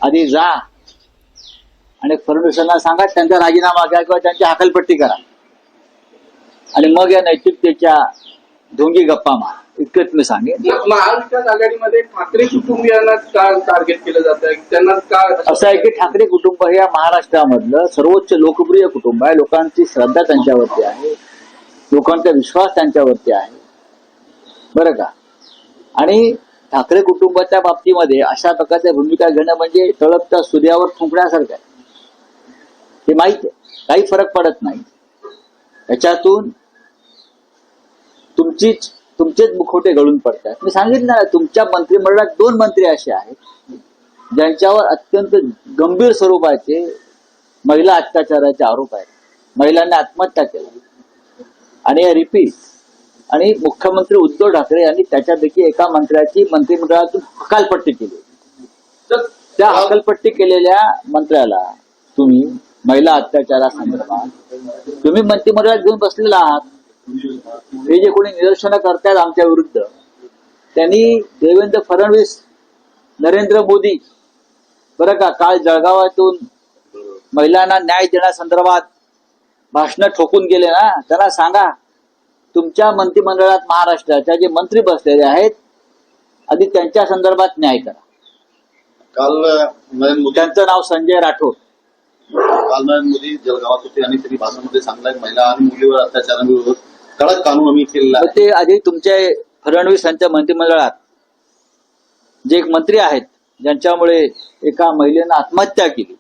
आधी जा आणि फडणवीसांना सांगा त्यांचा राजीनामा घ्या किंवा त्यांची हकालपट्टी करा आणि मग या नैतिकतेच्या ढोंगी गप्पा मार, इतकंच मी सांगेन. महाविकास आघाडीमध्ये ठाकरे कुटुंबियांना का टार्गेट केलं जातं, त्यांना का असं आहे की ठाकरे कुटुंब हे या महाराष्ट्रामधलं सर्वोच्च लोकप्रिय कुटुंब आहे. लोकांची श्रद्धा त्यांच्यावरती आहे, लोकांचा विश्वास त्यांच्यावरती आहे, बरं का. आणि ठाकरे कुटुंबाच्या बाबतीमध्ये अशा प्रकारच्या भूमिका घेणं म्हणजे तळपत्या सूर्यावर थुंकण्यासारखं आहे. हे माहित आहे, काही फरक पडत नाही याच्यातून. तुमचेच मुखवटे गळून पडतात. मी सांगितलं ना, तुमच्या मंत्रिमंडळात 2 मंत्री असे आहेत ज्यांच्यावर अत्यंत गंभीर स्वरूपाचे महिला अत्याचाराचे आरोप आहेत. महिलांनी आत्महत्या केल्या आणि रिपीट. आणि मुख्यमंत्री उद्धव ठाकरे यांनी त्याच्यापैकी एका मंत्र्याची मंत्रिमंडळातून हकालपट्टी केली. त्या हकालपट्टी केलेल्या मंत्र्याला तुम्ही महिला अत्याचारासंदर्भात तुम्ही मंत्रिमंडळात घेऊन बसलेला आहात. हे जे कोणी निदर्शनं करतायत आमच्या विरुद्ध, त्यांनी देवेंद्र फडणवीस, नरेंद्र मोदी, बरं का, काल जळगावातून महिलांना न्याय देण्यासंदर्भात भाषणं ठोकून गेले ना, त्यांना सांगा तुमच्या मंत्रिमंडळात महाराष्ट्राच्या जे मंत्री बसलेले आहेत आधी त्यांच्या संदर्भात न्याय करा. काल त्यांचं नाव संजय राठोड. काल नरेंद्र मोदी जळगावात होते आणि त्यांनी भाषणामध्ये सांगितलं महिला आणि मुलीवर अत्याचाराविरोधात कडक कानून आम्ही केलेला आहे. ते आधी तुमच्या फडणवीस यांच्या मंत्रिमंडळात जे एक मंत्री आहेत ज्यांच्यामुळे एका महिलेनं आत्महत्या केली,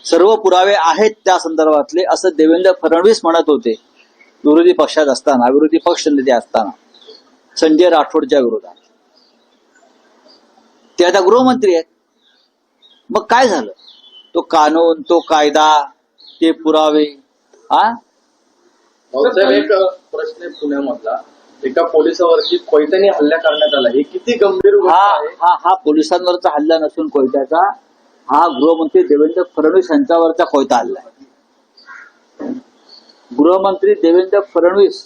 सर्व पुरावे आहेत त्या संदर्भातले, असं देवेंद्र फडणवीस म्हणत होते विरोधी पक्षात असताना, विरोधी पक्ष नेते असताना, संजय राठोडच्या विरोधात. ते आता गृहमंत्री आहेत. मग काय झालं? तो कानून, तो कायदा, ते पुरावे. एक प्रश्न पुण्यामधला एका पोलिसावरती कोयत्याने हल्ला करण्यात आला, हे किती गंभीर गोष्ट आहे? हा पोलिसांवरचा हल्ला नसून कोयत्याचा, हा गृहमंत्री देवेंद्र फडणवीस यांच्यावरचा कोयता हल्ला आहे. गृहमंत्री देवेंद्र फडणवीस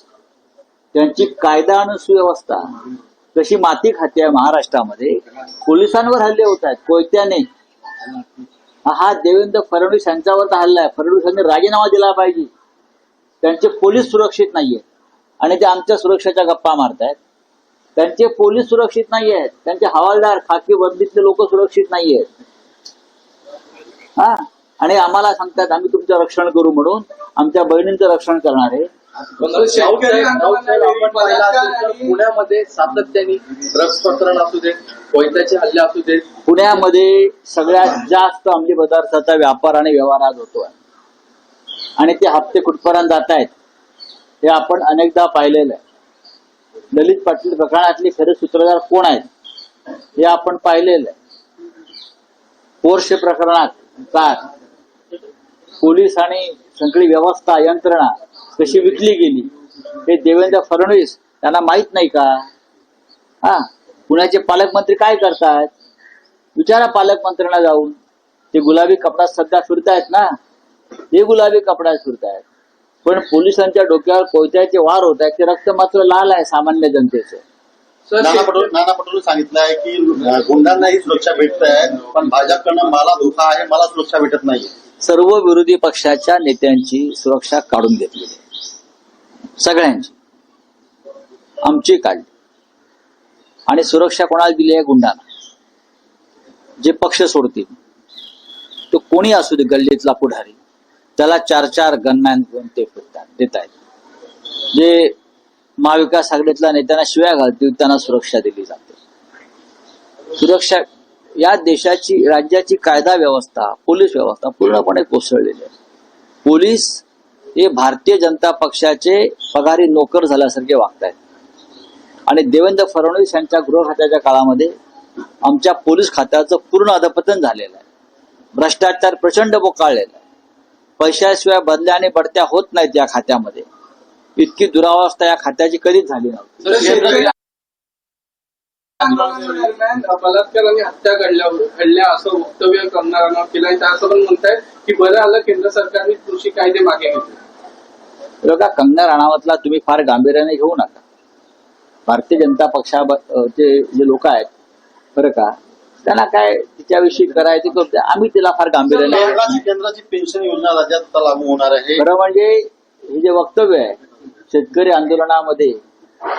यांची कायदा आणि सुव्यवस्था कशी माती खाते आहे महाराष्ट्रामध्ये, पोलिसांवर हल्ले होत आहेत कोयत्याने. हा देवेंद्र फडणवीस यांच्यावरचा हल्ला आहे. फडणवीस यांनी राजीनामा दिला पाहिजे. त्यांचे पोलीस सुरक्षित नाहीये आणि ते आमच्या सुरक्षेच्या गप्पा मारतायत. त्यांचे पोलीस सुरक्षित नाही आहेत, त्यांचे हवालदार, खाकी वर्दीतले लोक सुरक्षित नाही आहेत. आणि आम्हाला सांगतात आम्ही तुमचं रक्षण करू म्हणून, आमच्या बहिणींचं रक्षण करणारे. पुण्यामध्ये सातत्याने ड्रग्स प्रकरण असू दे, कोयत्याचे हल्ले असू दे, पुण्यामध्ये सगळ्यात जास्त अंमली पदार्थाचा व्यापार आणि व्यवहार आज होतोय आणि ते हप्ते कुठपर्यंत जात आहेत हे आपण अनेकदा पाहिलेलं आहे. ललित पाटील प्रकरणातले खरे सूत्रधार कोण आहेत हे आपण पाहिलेलं आहे. पोर्शे प्रकरणात काय पोलीस आणि सगळी व्यवस्था यंत्रणा कशी विकली गेली हे देवेंद्र फडणवीस त्यांना माहित नाही का? पुण्याचे पालकमंत्री काय करतायत विचारा पालकमंत्र्यांना जाऊन. ते गुलाबी कपड्यात सध्या फिरतायत ना, ते गुलाबी कपड्यात फिरतायत, पण पोलिसांच्या डोक्यावर कोयत्याचे वार होत आहेत. ते रक्त मात्र लाल आहे सामान्य जनतेचं. नाना पटोले सांगितलं आहे की गुंडांनाही सुरक्षा भेटत आहे, पण भाजपकडनं मला धोका आहे, मला सुरक्षा भेटत नाही. सर्व विरोधी पक्षाच्या नेत्यांची सुरक्षा काढून घेतलेली आहे, सगळ्यांची. आमची काढली. आणि सुरक्षा कोणाला दिली आहे? गुंडांना. जे पक्ष सोडतील तो कोणी असू दे, गल्लीतला पुढारी, त्याला 4-4 गनमॅन घेऊन ते देत आहेत. जे महाविकास आघाडीतल्या नेत्यांना शिव्या घालतील त्यांना सुरक्षा दिली जाते. सुरक्षा या देशाची, राज्याची कायदा व्यवस्था, पोलीस व्यवस्था पूर्णपणे कोसळलेली आहे. पोलीस हे भारतीय जनता पक्षाचे पगारी नोकर झाल्यासारखे वागत आहेत. आणि देवेंद्र फडणवीस यांच्या गृह खात्याच्या काळामध्ये आमच्या पोलीस खात्याचं पूर्ण अधपतन झालेलं आहे. भ्रष्टाचार प्रचंड बोकाळलेला आहे. पैशाशिवाय बदल्या आणि बढत्या होत नाहीत या खात्यामध्ये. इतकी दुरावस्था या खात्याची कधीच झाली नव्हती. बलात्कार आणि हत्या घडल्या असं वक्तव्य करणाऱ्यांना केलं आहे. असं पण म्हणतायत की बरं आलं केंद्र सरकारने कृषी कायदे मागे घेतले. बघा, कंगना राणावतला तुम्ही फार गांभीर्याने घेऊ नका. भारतीय जनता पक्षाचे जे लोक आहेत बरं का, त्यांना काय तिच्याविषयी करायचे करते, आम्ही तिला फार गांभीर्याने. केंद्राची पेन्शन योजना राज्यात आता लागू होणार आहे. खरं म्हणजे हे जे वक्तव्य आहे, शेतकरी आंदोलनामध्ये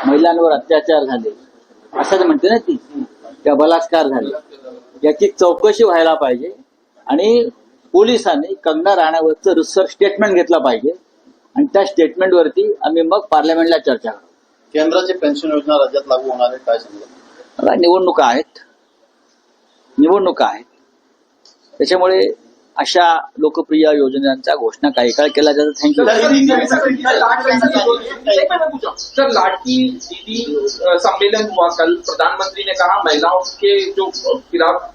महिलांवर अत्याचार झाले असं म्हणते ना ती, त्या बलात्कार झाले, याची चौकशी व्हायला पाहिजे आणि पोलिसांनी कंगना राणावतचं रिसर्च स्टेटमेंट घेतलं पाहिजे आणि त्या स्टेटमेंटवरती आम्ही मग पार्लमेंटला चर्चा करू. केंद्राची पेन्शन योजना राज्यात लागू होणार आहे, काय सांगतात? आता निवडणुका आहेत त्याच्यामुळे अशा लोकप्रिय योजनांच्या घोषणा काही काळ केल्या जातात. थँक्यू. सर, लाडकी दीदी सम्मेलन हुआ कल, प्रधानमंत्री ने कहा महिलाओं के जो खिलाफ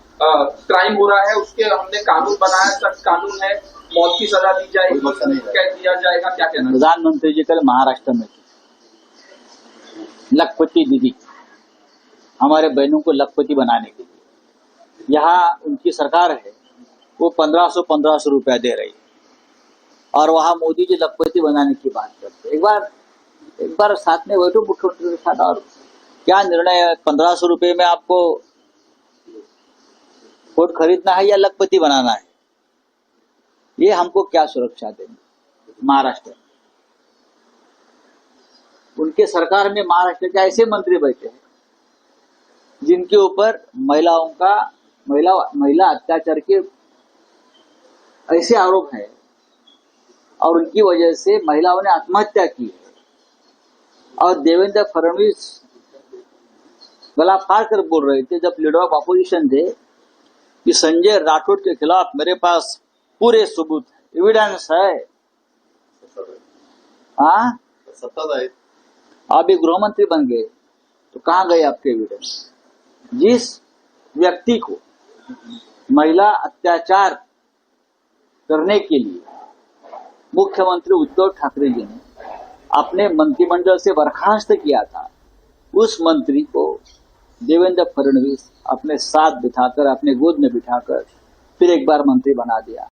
क्राइम हो रहा है उसके हमने कानून बनाया, सख्त कानून है, मौत की सजा दी जाएगी, कैद दिया जाएगा, क्या कहना? प्रधानमंत्री जी कल महाराष्ट्र में लखपति दीदी, हमारे बहनों को लखपति बनाने के लिए यहाँ उनकी सरकार है, वो 1500 रुपया दे रही है और वहां मोदी जी लखपति बनाने की बात करते। एक बार साथ में बैठो मुख्यमंत्री के साथ और क्या निर्णय है, 1500 रुपये में आपको वोट खरीदना है या लखपति बनाना है, ये हमको क्या सुरक्षा देंगे महाराष्ट्र? उनके सरकार में महाराष्ट्र के ऐसे मंत्री बैठे हैं जिनके ऊपर महिला अत्याचार के ऐसे आरोप है और उनकी वजह से महिलाओं ने आत्महत्या की है और देवेंद्र फडणवीस गला फाड़ कर बोल रहे थे जब लीडर ऑफ अपोजिशन थे कि संजय राठौड़ के खिलाफ मेरे पास पूरे सबूत है, एविडेंस है। हाँ, सत्ता आहे. आप भी गृह मंत्री बन गए तो कहाँ गए आपके एविडेंस? जिस व्यक्ति को महिला अत्याचार करने के लिए मुख्यमंत्री उद्धव ठाकरे जी ने अपने मंत्रिमंडल से बर्खास्त किया था, उस मंत्री को देवेंद्र फडणवीस अपने साथ बिठाकर, अपने गोद में बिठाकर फिर एक बार मंत्री बना दिया।